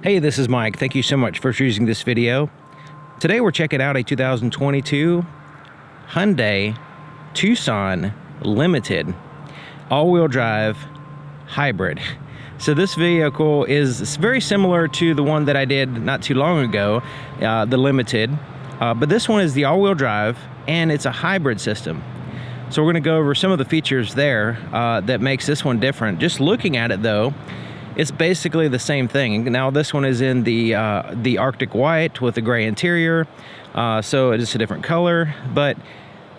Hey, this is Mike. Thank you so much for choosing this video. Today we're checking out a 2022 Hyundai Tucson Limited all-wheel drive hybrid. So this vehicle is very similar to the one that I did not too long ago, the Limited, but this one is the all-wheel drive and it's a hybrid system. So we're going to go over some of the features there that makes this one different. Just looking at it though, it's basically the same thing. Now this one is in the Arctic white with a gray interior, so it's a different color, but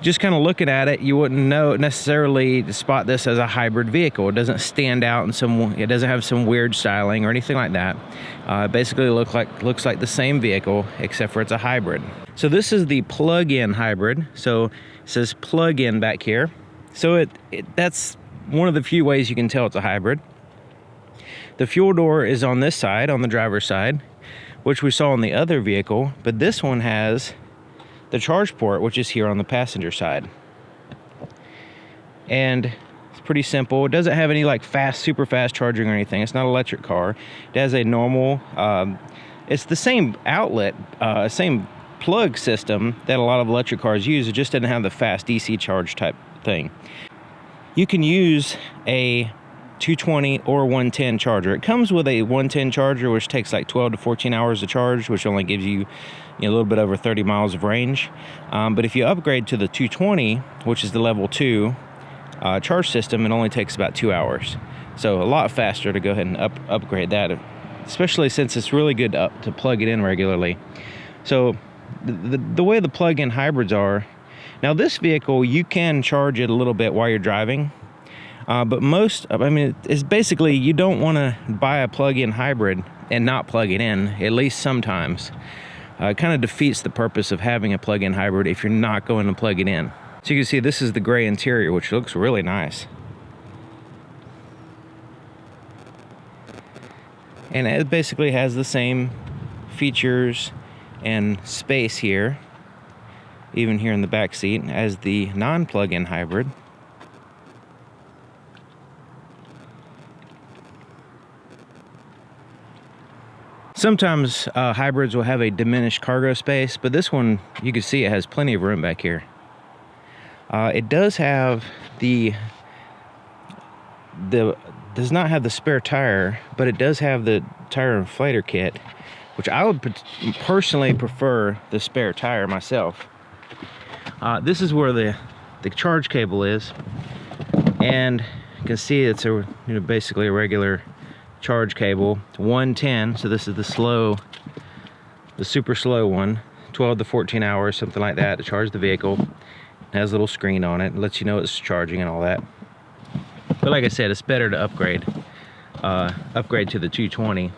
just kind of looking at it, you wouldn't know necessarily to spot this as a hybrid vehicle. It doesn't stand out in it doesn't have some weird styling or anything like that. Basically looks like the same vehicle, except for it's a hybrid. So this is the plug-in hybrid. So it says plug-in back here. So that's one of the few ways you can tell it's a hybrid. The fuel door is on this side, on the driver's side, which we saw on the other vehicle, but this one has the charge port, which is here on the passenger side. And it's pretty simple. It doesn't have any like super fast charging or anything. It's not an electric car. It has a normal, it's the same outlet, same plug system that a lot of electric cars use. It just doesn't have the fast DC charge type thing. You can use a 220 or 110 charger. It comes with a 110 charger, which takes like 12 to 14 hours to charge, which only gives you a little bit over 30 miles of range. But if you upgrade to the 220, which is the level 2 charge system, it only takes about 2 hours. So a lot faster to go ahead and upgrade that, especially since it's really good to plug it in regularly. So the way the plug-in hybrids are, now this vehicle, you can charge it a little bit while you're driving. But it's basically, you don't want to buy a plug-in hybrid and not plug it in, at least sometimes. It kind of defeats the purpose of having a plug-in hybrid if you're not going to plug it in. So you can see this is the gray interior, which looks really nice. And it basically has the same features and space here, even here in the back seat, as the non-plug-in hybrid. Sometimes hybrids will have a diminished cargo space, but this one, you can see it has plenty of room back here. It does have does not have the spare tire, but it does have the tire inflator kit, which I would personally prefer the spare tire myself. This is where the charge cable is, and you can see it's basically a regular charge cable. 110, so this is the super slow one, 12 to 14 hours, something like that, to charge the vehicle. It has a little screen on it, lets you know it's charging and all that. But like I said, it's better to upgrade to the 220.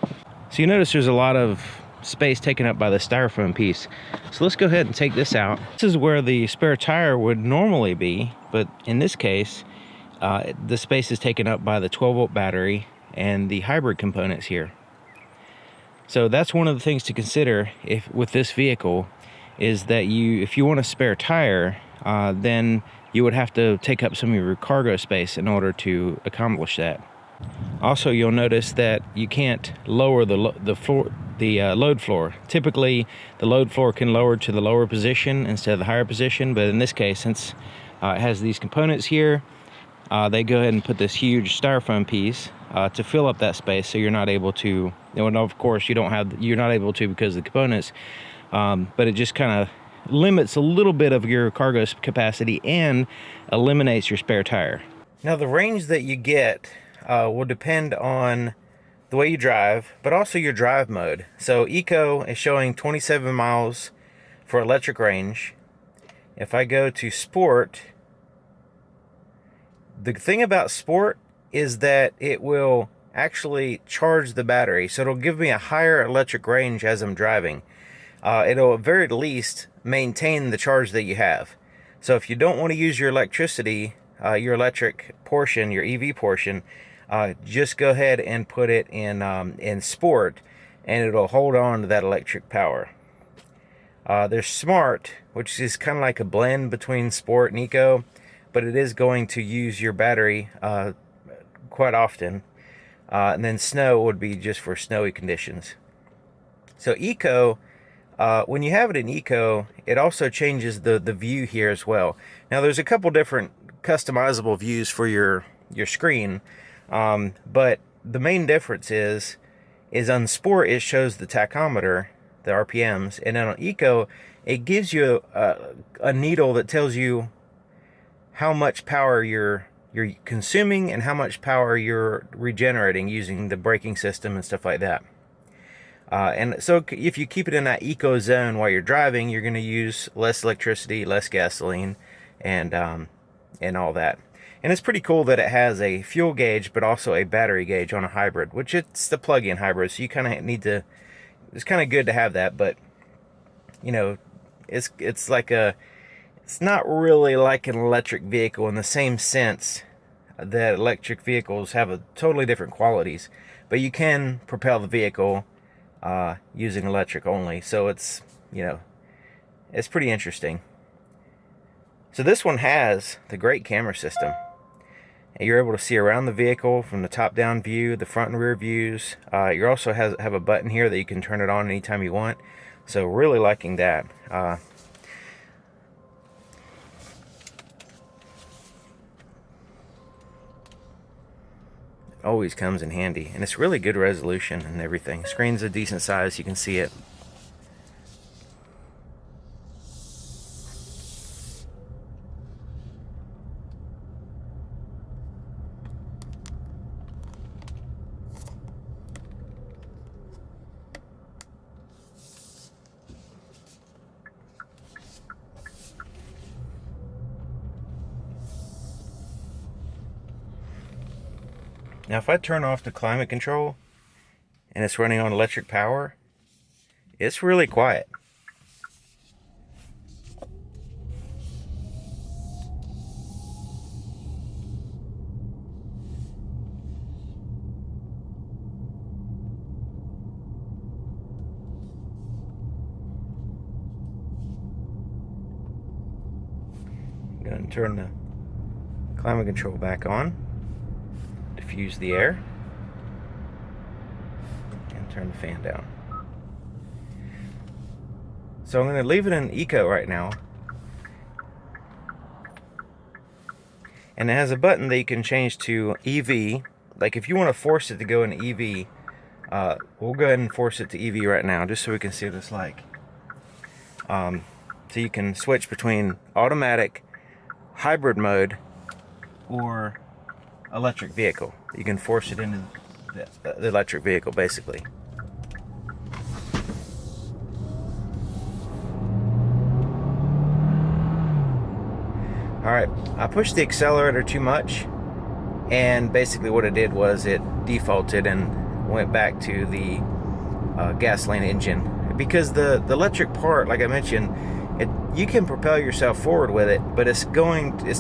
So you notice there's a lot of space taken up by the styrofoam piece. So let's go ahead and take this out. This is where the spare tire would normally be, but in this case, the space is taken up by the 12-volt battery and the hybrid components here. So that's one of the things to consider with this vehicle, is that if you want a spare tire, then you would have to take up some of your cargo space in order to accomplish that. Also, you'll notice that you can't lower the load floor. Typically, the load floor can lower to the lower position instead of the higher position, but in this case, since it has these components here, they go ahead and put this huge styrofoam piece to fill up that space, so you're not able to, of course you're not able to because of the components, but it just kind of limits a little bit of your cargo capacity and eliminates your spare tire. Now the range that you get will depend on the way you drive, but also your drive mode. So Eco is showing 27 miles for electric range. If I go to Sport, the thing about Sport is that it will actually charge the battery, so it'll give me a higher electric range as I'm driving. It'll at very least maintain the charge that you have. So if you don't want to use your electricity, your electric portion, your EV portion, just go ahead and put it in Sport, and it'll hold on to that electric power. There's Smart, which is kind of like a blend between Sport and Eco, but it is going to use your battery quite often. And then Snow would be just for snowy conditions. So Eco, when you have it in Eco, it also changes the view here as well. Now there's a couple different customizable views for your screen, but the main difference is on Sport it shows the tachometer, the RPMs, and then on Eco it gives you a needle that tells you how much power you're consuming and how much power you're regenerating using the braking system and stuff like that. And so if you keep it in that eco zone while you're driving, you're going to use less electricity, less gasoline, and all that. And it's pretty cool that it has a fuel gauge, but also a battery gauge on a hybrid, which it's the plug-in hybrid. So you kind of need to, it's kind of good to have that, but you know, it's like it's not really like an electric vehicle in the same sense that electric vehicles have a totally different qualities, but you can propel the vehicle using electric only. So it's, you know, it's pretty interesting. So this one has the great camera system. You're able to see around the vehicle from the top-down view, the front and rear views. You also have a button here that you can turn it on anytime you want. So really liking that. Always comes in handy, and it's really good resolution and everything. Screen's a decent size, you can see it. Now if I turn off the climate control and it's running on electric power, it's really quiet. I'm going to turn the climate control back on. Diffuse the air and turn the fan down. So I'm going to leave it in eco right now, and it has a button that you can change to EV. Like if you want to force it to go in EV, we'll go ahead and force it to EV right now just so we can see what it's like. So you can switch between automatic, hybrid mode, or electric vehicle. You can force it into the electric vehicle basically. Alright, I pushed the accelerator too much, and basically what it did was it defaulted and went back to the gasoline engine, because the electric part, like I mentioned, you can propel yourself forward with it, but it's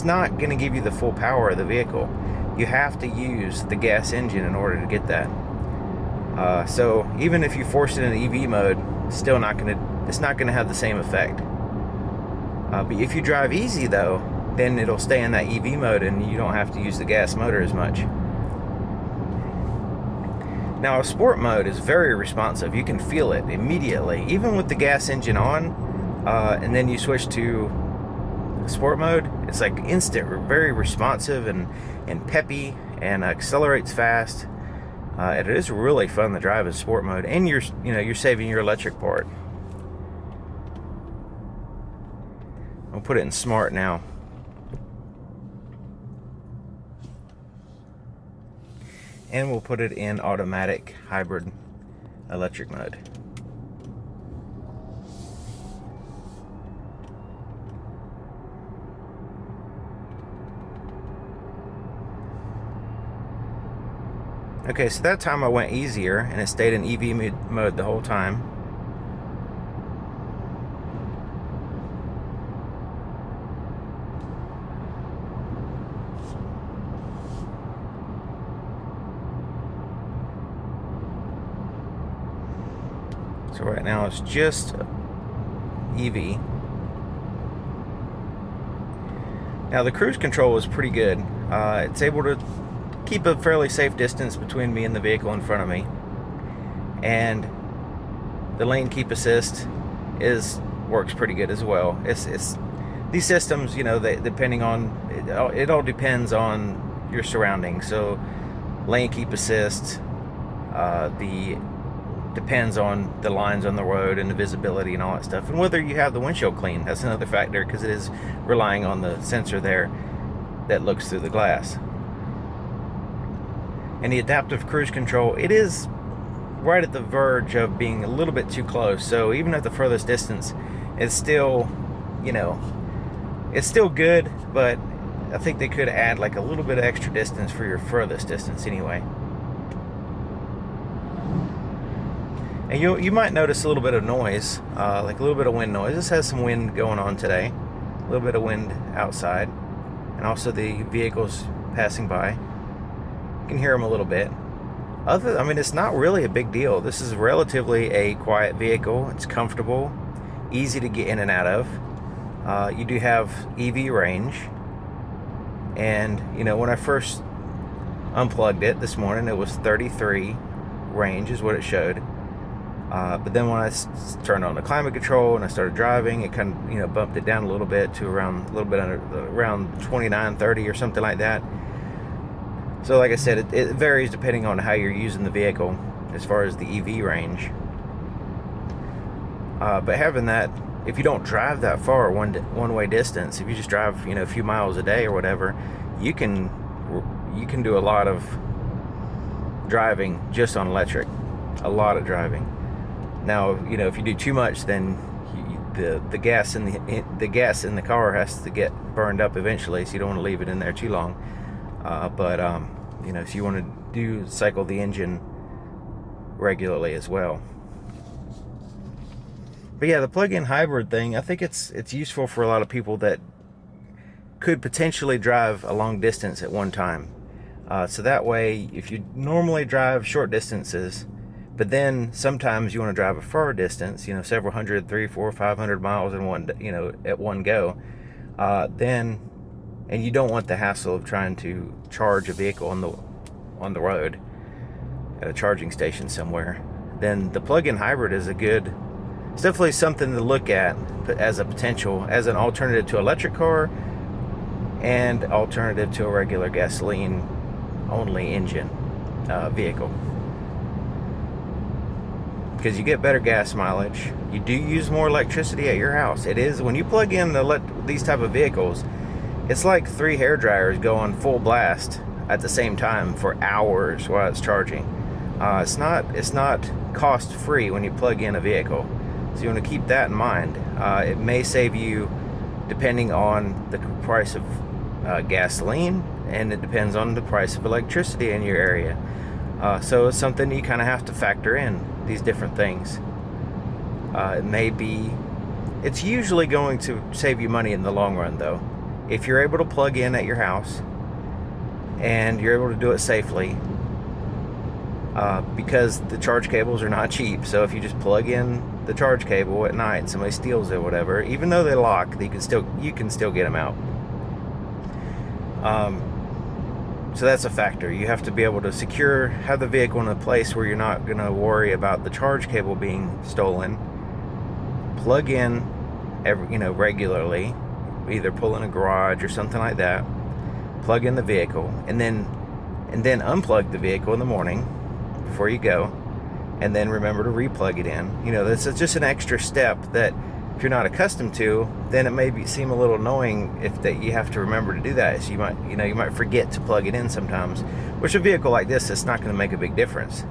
not going to give you the full power of the vehicle. You have to use the gas engine in order to get that. So even if you force it in EV mode, it's not going to have the same effect. But if you drive easy though, then it'll stay in that EV mode and you don't have to use the gas motor as much. Now a sport mode is very responsive. You can feel it immediately, even with the gas engine on, and then you switch to sport mode. It's like instant, very responsive and peppy, and accelerates fast. It is really fun to drive in sport mode, and you're saving your electric part. I'll put it in smart now. And we'll put it in automatic hybrid electric mode. Okay, so that time I went easier and it stayed in EV mode the whole time. So right now it's just EV. Now the cruise control is pretty good. It's able to keep a fairly safe distance between me and the vehicle in front of me. And The lane keep assist works pretty good as well. It's these systems, you know, they depending on it all depends on your surroundings. So lane keep assist, depends on the lines on the road and the visibility and all that stuff, and whether you have the windshield clean. That's another factor, because it is relying on the sensor there that looks through the glass. And the adaptive cruise control, it is right at the verge of being a little bit too close. So even at the furthest distance, it's still, you know, it's still good, but I think they could add like a little bit of extra distance for your furthest distance anyway. And you might notice a little bit of noise, like a little bit of wind noise. This has some wind going on today, a little bit of wind outside, and also the vehicles passing by. You can hear them a little bit. I mean, it's not really a big deal. This is relatively a quiet vehicle. It's comfortable, easy to get in and out of. You do have EV range, and you know, when I first unplugged it this morning, it was 33 range is what it showed. But then when I turned on the climate control and I started driving, it kind of, you know, bumped it down a little bit to around a little bit under around 29, 30 or something like that. So like I said, it varies depending on how you're using the vehicle as far as the EV range. But having that, if you don't drive that far one-way distance, if you just drive, you know, a few miles a day or whatever, you can do a lot of driving just on electric, a lot of driving. Now, you know, if you do too much, then the gas in the car has to get burned up eventually, so you don't want to leave it in there too long. You know, so you want to cycle the engine regularly as well. But yeah, the plug-in hybrid thing, I think it's useful for a lot of people that could potentially drive a long distance at one time. So that way, if you normally drive short distances, but then sometimes you want to drive a far distance, you know, several hundred, 300, 400, 500 miles in one, you know, at one go, and you don't want the hassle of trying to charge a vehicle on the road at a charging station somewhere, then the plug-in hybrid is it's definitely something to look at as a potential, as an alternative to electric car and alternative to a regular gasoline only engine vehicle. Because you get better gas mileage, you do use more electricity at your house. It is, when you plug in these type of vehicles, it's like 3 hair dryers going full blast at the same time for hours while it's charging. It's not cost free when you plug in a vehicle, so you want to keep that in mind. It may save you depending on the price of gasoline, and it depends on the price of electricity in your area. So it's something you kind of have to factor in, these different things. It's usually going to save you money in the long run, though, if you're able to plug in at your house and you're able to do it safely, because the charge cables are not cheap. So if you just plug in the charge cable at night and somebody steals it or whatever, even though they lock, you can still get them out. So that's a factor. You have to be able to have the vehicle in a place where you're not going to worry about the charge cable being stolen. Plug in regularly, either pull in a garage or something like that. Plug in the vehicle, and then unplug the vehicle in the morning before you go, and then remember to replug it in. You know, this is just an extra step that if you're not accustomed to, then it may seem a little annoying that you have to remember to do that. So you might forget to plug it in sometimes, which a vehicle like this, it's not going to make a big difference.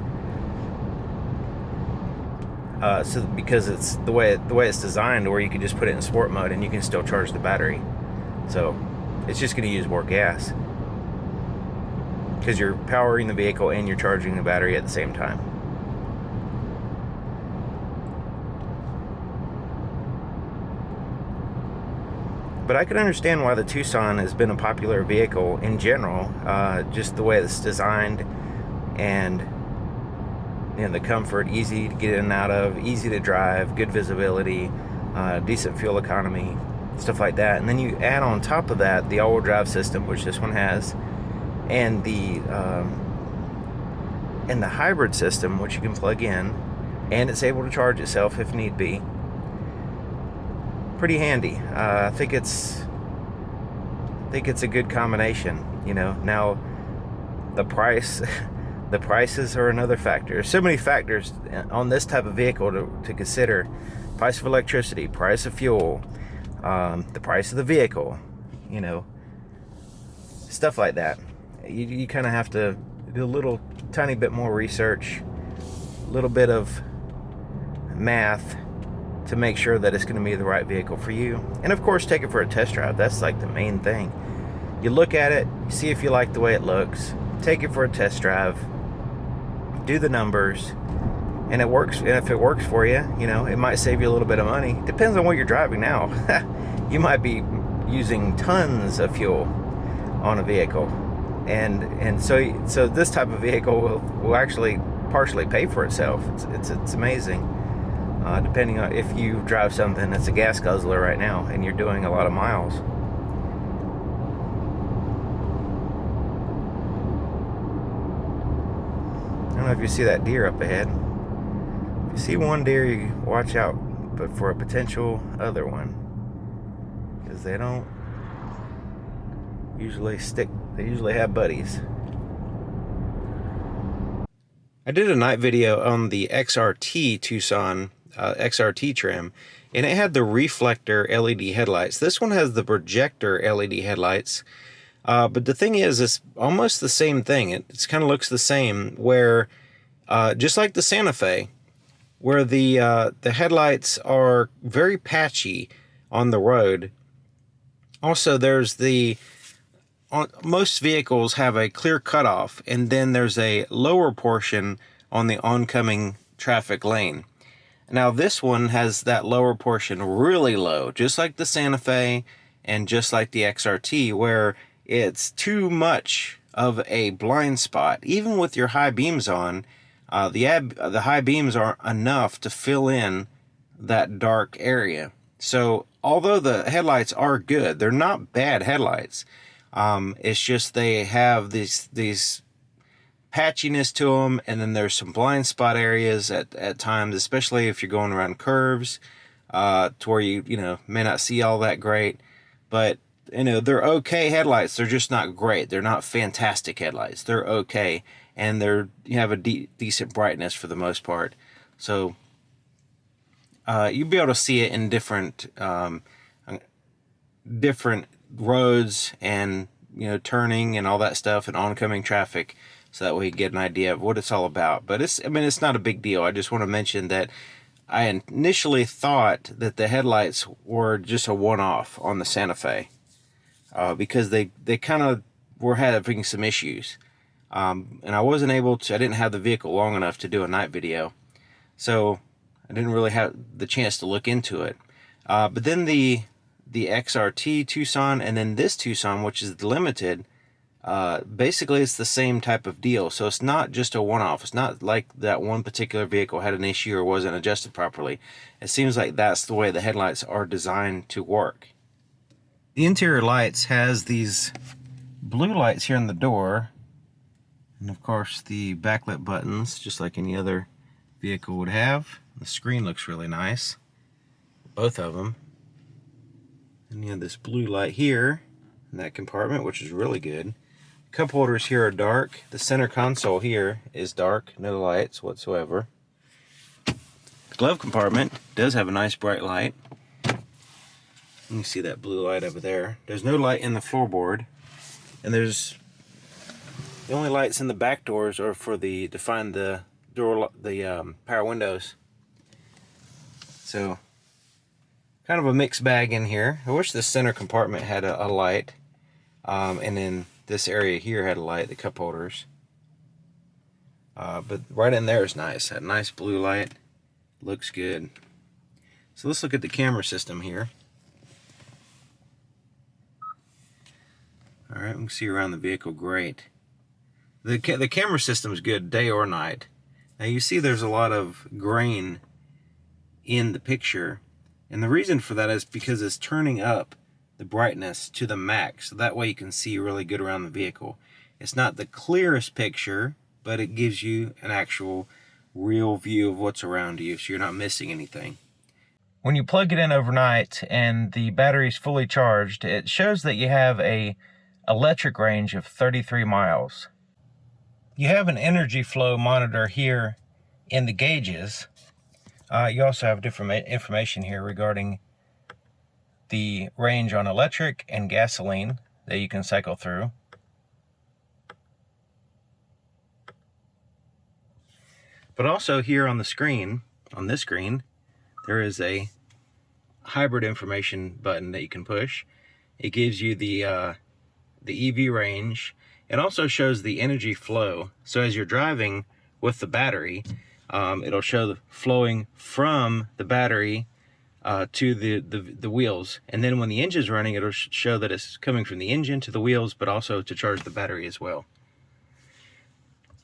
Because it's the way it's designed, where you can just put it in sport mode and you can still charge the battery. So it's just going to use more gas because you're powering the vehicle and you're charging the battery at the same time. But I can understand why the Tucson has been a popular vehicle in general, just the way it's designed, and the comfort, easy to get in and out of, easy to drive, good visibility, decent fuel economy, stuff like that. And then you add on top of that the all-wheel drive system, which this one has, and the hybrid system, which you can plug in, and it's able to charge itself if need be. Pretty handy. I think it's a good combination. You know, now the price, the prices are another factor. There's so many factors on this type of vehicle to consider: price of electricity, price of fuel, the price of the vehicle, you know, stuff like that. You kind of have to do a little tiny bit more research, a little bit of math to make sure that it's going to be the right vehicle for you. And of course, take it for a test drive. That's like the main thing. You look at it, see if you like the way it looks, take it for a test drive, do the numbers, and it works. And if it works for you, you know, it might save you a little bit of money. Depends on what you're driving now. You might be using tons of fuel on a vehicle, and so this type of vehicle will actually partially pay for itself. It's amazing. Depending on if you drive something that's a gas guzzler right now and you're doing a lot of miles. I don't know if you see that deer up ahead. If you see one deer, you watch out, but for a potential other one, because they don't usually stick. They usually have buddies. I did a night video on the XRT Tucson XRT trim, and it had the reflector LED headlights. This one has the projector LED headlights, but the thing is, it's almost the same thing. It kind of looks the same, where just like the Santa Fe, where the headlights are very patchy on the road. Also, there's most vehicles have a clear cutoff, and then there's a lower portion on the oncoming traffic lane. Now this one has that lower portion really low, just like the Santa Fe and just like the XRT, where it's too much of a blind spot. Even with your high beams on, the high beams aren't enough to fill in that dark area. So although the headlights are good, they're not bad headlights. It's just they have these patchiness to them, and then there's some blind spot areas at times, especially if you're going around curves, to where you know may not see all that great. But you know, they're okay headlights. They're just not great. They're not fantastic headlights. They're okay, and you have a decent brightness for the most part. So you'll be able to see it in different roads, and you know, turning and all that stuff, and oncoming traffic, so that way you get an idea of what it's all about. But it's not a big deal. I just want to mention that I initially thought that the headlights were just a one-off on the Santa Fe, because they kind of were having some issues, and I didn't have the vehicle long enough to do a night video, so I didn't really have the chance to look into it. But then the XRT Tucson, and then this Tucson, which is the limited, basically it's the same type of deal. So it's not just a one-off. It's not like that one particular vehicle had an issue or wasn't adjusted properly. It seems like that's the way the headlights are designed to work. The interior lights has these blue lights here on the door, and of course the backlit buttons, just like any other vehicle would have. The screen looks really nice, both of them. And you have this blue light here in that compartment, which is really good. Cup holders here are dark. The center console here is dark, no lights whatsoever. The glove compartment does have a nice bright light. You can see that blue light over there. There's no light in the floorboard, and the only lights in the back doors are to find the power windows. So kind of a mixed bag in here. I wish the center compartment had a light, and then this area here had a light, the cup holders. But right in there is nice. That nice blue light looks good. So let's look at the camera system here. All right, we can see around the vehicle great. The camera system is good day or night. Now you see there's a lot of grain in the picture, and the reason for that is because it's turning up the brightness to the max, so that way you can see really good around the vehicle. It's not the clearest picture, but it gives you an actual real view of what's around you, so you're not missing anything. When you plug it in overnight and the battery's fully charged, it shows that you have a electric range of 33 miles. You have an energy flow monitor here in the gauges. You also have different information here regarding the range on electric and gasoline that you can cycle through. But also here on the screen, on this screen, there is a hybrid information button that you can push. It gives you the EV range. It also shows the energy flow. So as you're driving with the battery, it'll show the flowing from the battery to the wheels. And then when the engine's running, it'll show that it's coming from the engine to the wheels, but also to charge the battery as well.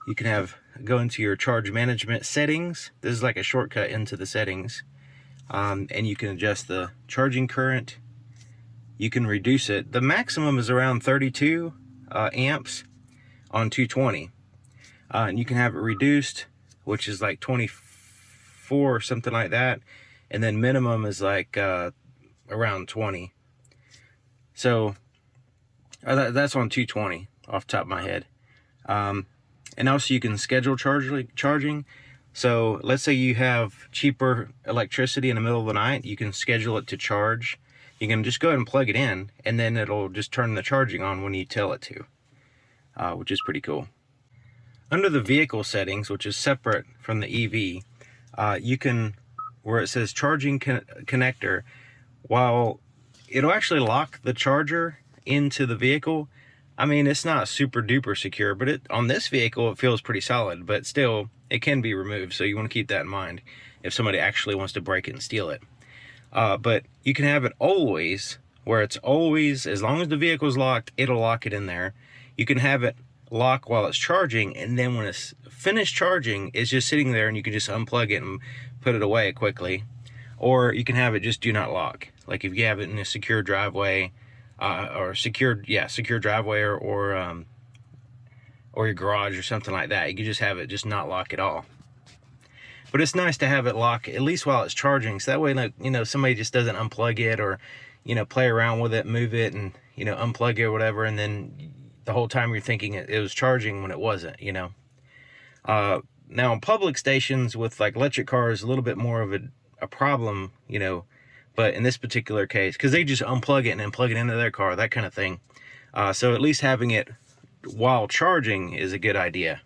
You can go into your charge management settings. This is like a shortcut into the settings. And you can adjust the charging current. You can reduce it. The maximum is around 32 amps on 220. And you can have it reduced, which is like 24 or something like that. And then minimum is like around 20. So that's on 220 off the top of my head. And also you can schedule charging. So let's say you have cheaper electricity in the middle of the night, you can schedule it to charge. You can just go ahead and plug it in, and then it'll just turn the charging on when you tell it to, which is pretty cool. Under the vehicle settings, which is separate from the EV, you can, where it says charging connector, while it'll actually lock the charger into the vehicle, I mean, it's not super duper secure, but on this vehicle, it feels pretty solid, but still, it can be removed. So you want to keep that in mind if somebody actually wants to break it and steal it. But you can have it always, where it's always, as long as the vehicle's locked, it'll lock it in there. You can have it lock while it's charging, and then when it's finished charging, it's just sitting there and you can just unplug it and put it away quickly. Or you can have it just do not lock. Like if you have it in a secure driveway, or secure driveway, or your garage or something like that. You can just have it just not lock at all. But it's nice to have it lock at least while it's charging, so that way, like, somebody just doesn't unplug it, or play around with it, move it, and unplug it or whatever, and then the whole time you're thinking it was charging when it wasn't. Now on public stations with like electric cars, a little bit more of a problem, but in this particular case, because they just unplug it and then plug it into their car, that kind of thing. So at least having it while charging is a good idea.